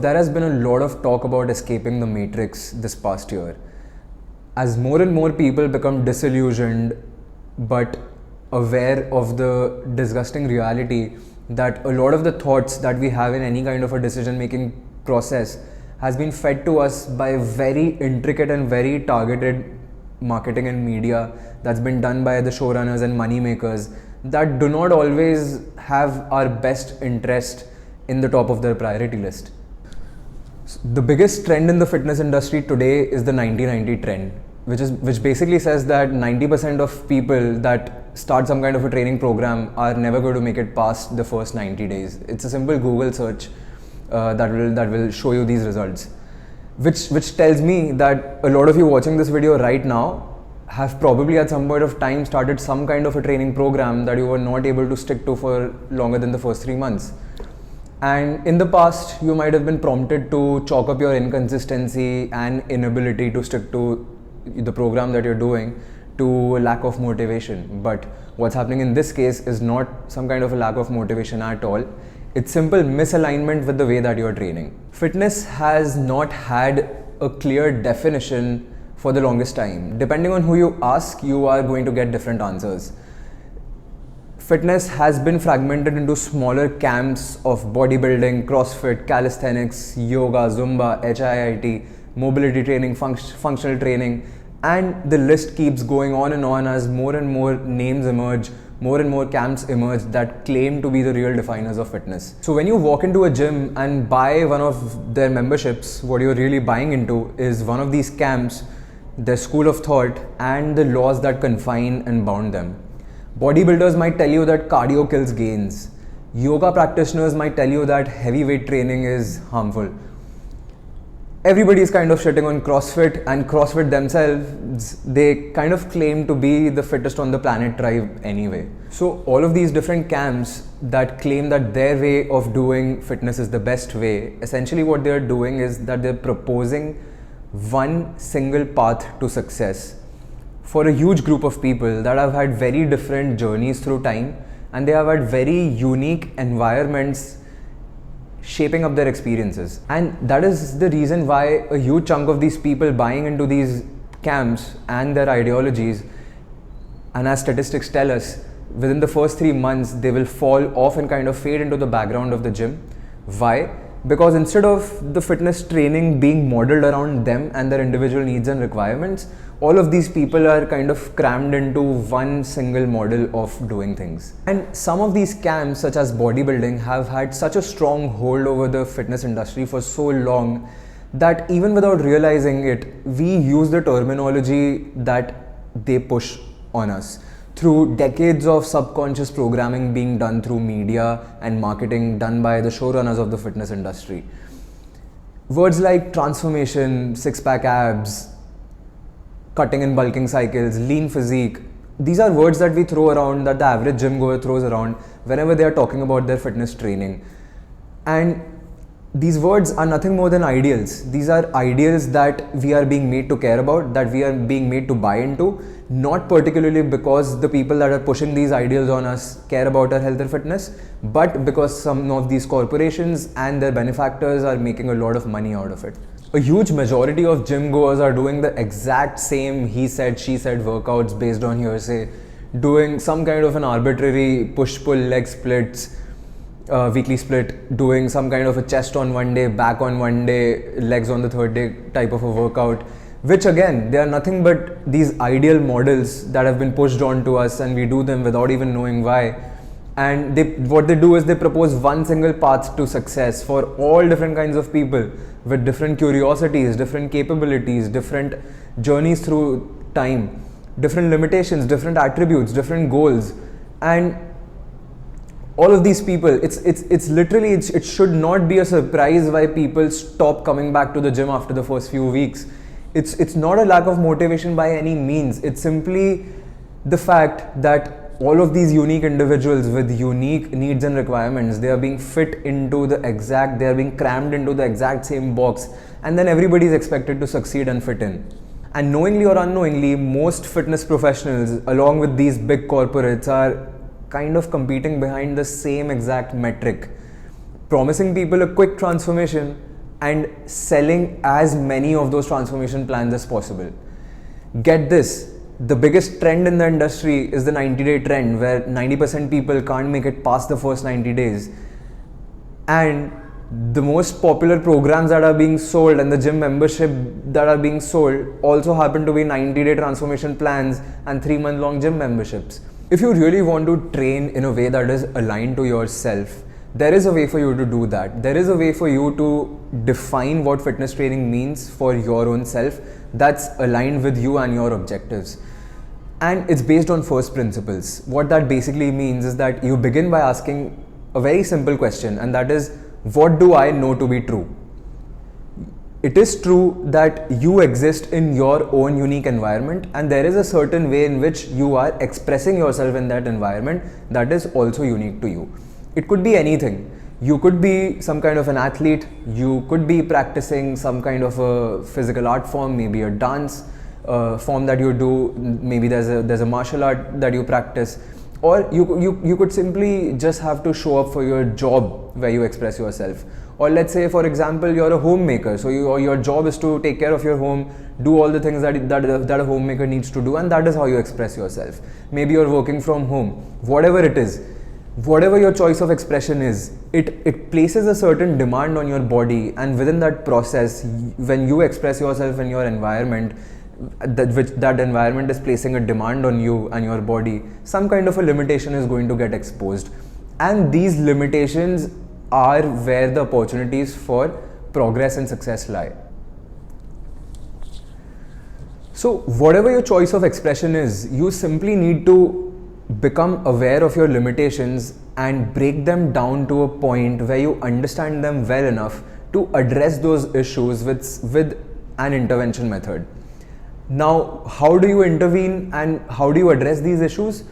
there has been a lot of talk about escaping the matrix this past year. As more and more people become disillusioned but aware of the disgusting reality that a lot of the thoughts that we have in any kind of a decision making process has been fed to us by very intricate and very targeted marketing and media that's been done by the showrunners and money makers that do not always have our best interest in the top of their priority list. The biggest trend in the fitness industry today is the 90-90 trend, which basically says that 90% of people that start some kind of a training program are never going to make it past the first 90 days. It's a simple Google search that will show you these results, which tells me that a lot of you watching this video right now have probably at some point of time started some kind of a training program that you were not able to stick to for longer than the first 3 months. And in the past, you might have been prompted to chalk up your inconsistency and inability to stick to the program that you're doing to a lack of motivation. But what's happening in this case is not some kind of a lack of motivation at all. It's simple misalignment with the way that you're training. Fitness has not had a clear definition for the longest time. Depending on who you ask, you are going to get different answers. Fitness has been fragmented into smaller camps of bodybuilding, CrossFit, calisthenics, yoga, Zumba, HIIT, mobility training, functional training, and the list keeps going on and on as more and more names emerge, more and more camps emerge that claim to be the real definers of fitness. So when you walk into a gym and buy one of their memberships, what you're really buying into is one of these camps, their school of thought, and the laws that confine and bound them. Bodybuilders might tell you that cardio kills gains. Yoga practitioners might tell you that heavyweight training is harmful. Everybody is kind of shitting on CrossFit, and CrossFit themselves, they kind of claim to be the fittest on the planet tribe anyway. So all of these different camps that claim that their way of doing fitness is the best way, essentially what they're doing is that they're proposing one single path to success for a huge group of people that have had very different journeys through time, and they have had very unique environments shaping up their experiences. And that is the reason why a huge chunk of these people buying into these camps and their ideologies, and as statistics tell us, within the first 3 months they will fall off and kind of fade into the background of the gym. Why? Because instead of the fitness training being modeled around them and their individual needs and requirements, all of these people are kind of crammed into one single model of doing things. And some of these camps, such as bodybuilding, have had such a strong hold over the fitness industry for so long that even without realizing it, we use the terminology that they push on us through decades of subconscious programming being done through media and marketing done by the showrunners of the fitness industry. Words like transformation, six-pack abs, cutting and bulking cycles, lean physique, these are words that we throw around, that the average gym goer throws around whenever they are talking about their fitness training. And these words are nothing more than ideals. These are ideals that we are being made to care about, that we are being made to buy into, not particularly because the people that are pushing these ideals on us care about our health and fitness, but because some of these corporations and their benefactors are making a lot of money out of it. A huge majority of gym goers are doing the exact same he said, she said workouts based on hearsay, doing some kind of an arbitrary push-pull leg splits, weekly split, doing some kind of a chest on one day, back on one day, legs on the third day type of a workout, which again, they are nothing but these ideal models that have been pushed onto us, and we do them without even knowing why. And what they do is they propose one single path to success for all different kinds of people with different curiosities, different capabilities, different journeys through time, different limitations, different attributes, different goals. And all of these people, it's literally, it should not be a surprise why people stop coming back to the gym after the first few weeks. It's not a lack of motivation by any means. It's simply the fact that all of these unique individuals with unique needs and requirements, they are being fit into they are being crammed into the exact same box, and then everybody is expected to succeed and fit in. And knowingly or unknowingly, most fitness professionals, along with these big corporates, are kind of competing behind the same exact metric, promising people a quick transformation and selling as many of those transformation plans as possible. Get this, the biggest trend in the industry is the 90-day trend, where 90% people can't make it past the first 90 days. And the most popular programs that are being sold and the gym membership that are being sold also happen to be 90-day transformation plans and 3-month-long gym memberships. If you really want to train in a way that is aligned to yourself, there is a way for you to do that. There is a way for you to define what fitness training means for your own self that's aligned with you and your objectives. And it's based on first principles. What that basically means is that you begin by asking a very simple question, and that is, what do I know to be true? It is true that you exist in your own unique environment, and there is a certain way in which you are expressing yourself in that environment that is also unique to you. It could be anything. You could be some kind of an athlete, you could be practicing some kind of a physical art form, maybe a dance form that you do, maybe there's a martial art that you practice, or you could simply just have to show up for your job where you express yourself. Or let's say, for example, you're a homemaker, so your job is to take care of your home, do all the things that a homemaker needs to do, and that is how you express yourself. Maybe you're working from home. Whatever it is, whatever your choice of expression is, it places a certain demand on your body, and within that process, when you express yourself in your environment, that environment is placing a demand on you and your body, some kind of a limitation is going to get exposed. And these limitations are where the opportunities for progress and success lie. So whatever your choice of expression is, you simply need to become aware of your limitations and break them down to a point where you understand them well enough to address those issues with an intervention method. Now, how do you intervene and how do you address these issues?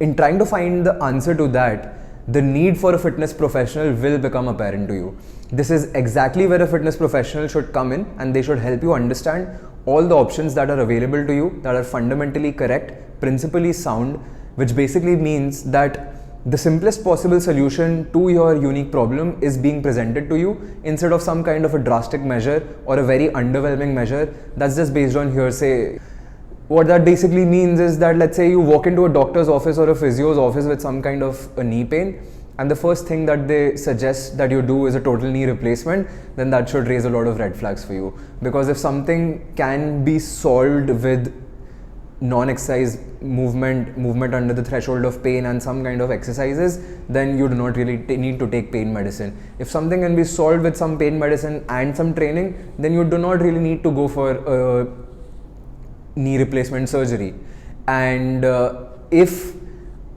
In trying to find the answer to that, the need for a fitness professional will become apparent to you. This is exactly where a fitness professional should come in, and they should help you understand all the options that are available to you that are fundamentally correct, principally sound, which basically means that the simplest possible solution to your unique problem is being presented to you instead of some kind of a drastic measure or a very underwhelming measure that's just based on hearsay. What that basically means is that, let's say you walk into a doctor's office or a physio's office with some kind of a knee pain, and the first thing that they suggest that you do is a total knee replacement, then that should raise a lot of red flags for you. Because if something can be solved with non-exercise movement under the threshold of pain and some kind of exercises, then you do not really need to take pain medicine. If something can be solved with some pain medicine and some training, then you do not really need to go for knee replacement surgery. And if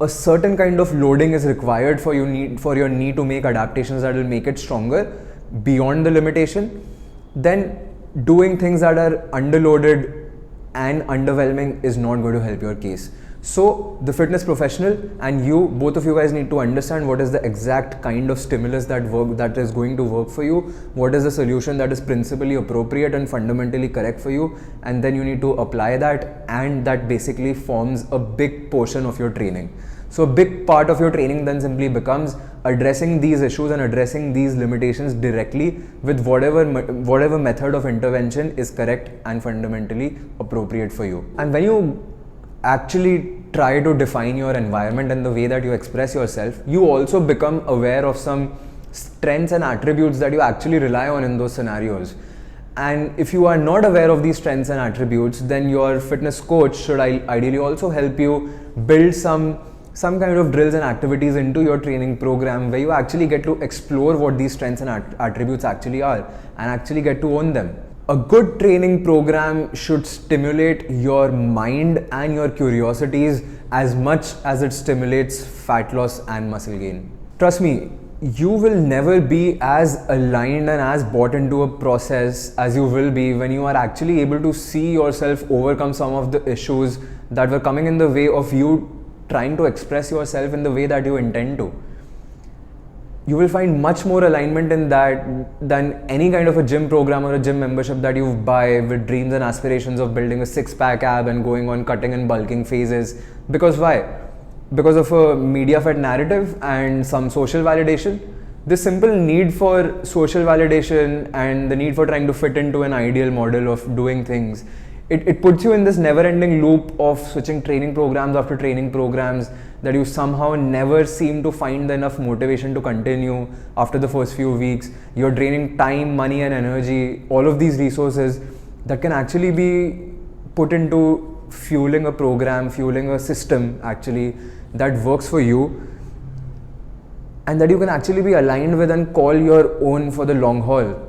a certain kind of loading is required for your knee to make adaptations that will make it stronger beyond the limitation, then doing things that are underloaded and underwhelming is not going to help your case. So the fitness professional and you, both of you guys need to understand what is the exact kind of stimulus that is going to work for you, what is the solution that is principally appropriate and fundamentally correct for you, and then you need to apply that, and that basically forms a big portion of your training. So a big part of your training then simply becomes addressing these issues and addressing these limitations directly with whatever method of intervention is correct and fundamentally appropriate for you. And when you actually try to define your environment and the way that you express yourself, you also become aware of some strengths and attributes that you actually rely on in those scenarios. And if you are not aware of these strengths and attributes, then your fitness coach should ideally also help you build some kind of drills and activities into your training program where you actually get to explore what these strengths and attributes actually are and actually get to own them. A good training program should stimulate your mind and your curiosities as much as it stimulates fat loss and muscle gain. Trust me, you will never be as aligned and as bought into a process as you will be when you are actually able to see yourself overcome some of the issues that were coming in the way of you trying to express yourself in the way that you intend to. You will find much more alignment in that than any kind of a gym program or a gym membership that you buy with dreams and aspirations of building a six-pack ab and going on cutting and bulking phases. Because why? Because of a media-fed narrative and some social validation? the simple need for social validation and the need for trying to fit into an ideal model of doing things, it puts you in this never-ending loop of switching training programs after training programs that you somehow never seem to find enough motivation to continue after the first few weeks. You're draining time, money and energy, all of these resources that can actually be put into fueling a program, fueling a system actually that works for you and that you can actually be aligned with and call your own for the long haul.